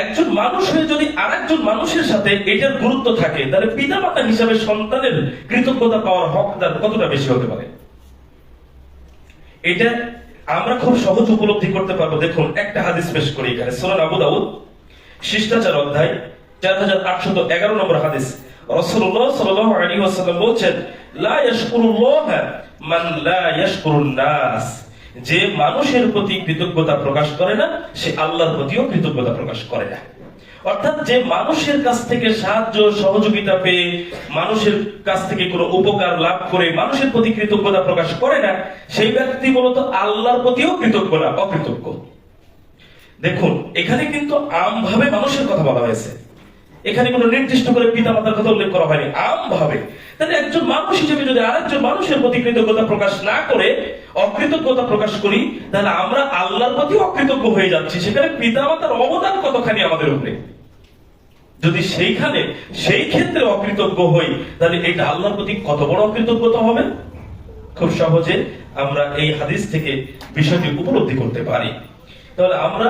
একজন মানুষ হয়ে যদি আরেকজন মানুষের সাথে এটার গুরুত্ব থাকে, তাহলে পিতামাতা হিসাবে সন্তানের কৃতজ্ঞতা পাওয়ার হকদার কতটা বেশি হতে পারে? এটা আমরা খুব সহজ উপলব্ধি করতে পারবো। দেখুন, একটা হাদিস পেশ করি এখানে, সুনান আবু দাউদ শিষ্টাচার অধ্যায় 4811 নম্বর হাদিস। রাসূলুল্লাহ সাল্লাল্লাহু আলাইহি ওয়াসাল্লাম বলেছেন, লা ইয়াশকুরুল্লাহ মান লা ইয়াশকুরুন নাস। যে মানুষের প্রতি কৃতজ্ঞতা প্রকাশ করে না, সে আল্লাহর প্রতিও কৃতজ্ঞতা প্রকাশ করে না। অর্থাৎ যে মানুষের কাছ থেকে সাহায্য সহযোগিতা পেয়ে, মানুষের কাছ থেকে কোনো উপকার লাভ করে মানুষের প্রতি কৃতজ্ঞতা প্রকাশ করে না, সেই ব্যক্তি মূলত আল্লাহর প্রতিও কৃতজ্ঞ না, অকৃতজ্ঞ। দেখুন, এখানে কিন্তু আমভাবে মানুষের কথা বলা হয়েছে, এখানে কোনো নির্দিষ্ট করে পিতামাতার কথা উল্লেখ করা হয়নি, আমভাবে। তাহলে একজন মানুষ হিসেবে যদি আরেকজন মানুষের প্রতি কৃতজ্ঞতা প্রকাশ না করে অকৃতজ্ঞতা প্রকাশ করি, তাহলে আমরা আল্লাহর প্রতি অকৃতজ্ঞ হয়ে যাচ্ছি। সেখানে পিতামাতার অবদান কতখানি আমাদের উপরে। যদি সেই ক্ষেত্রে অকৃতজ্ঞ হই, তাহলে এটা আল্লাহর প্রতি কত বড় অকৃতজ্ঞতা হবে। খুব সহজে আমরা এই হাদিস থেকে বিষয়টি উপলব্ধি করতে পারি। তাহলে আমরা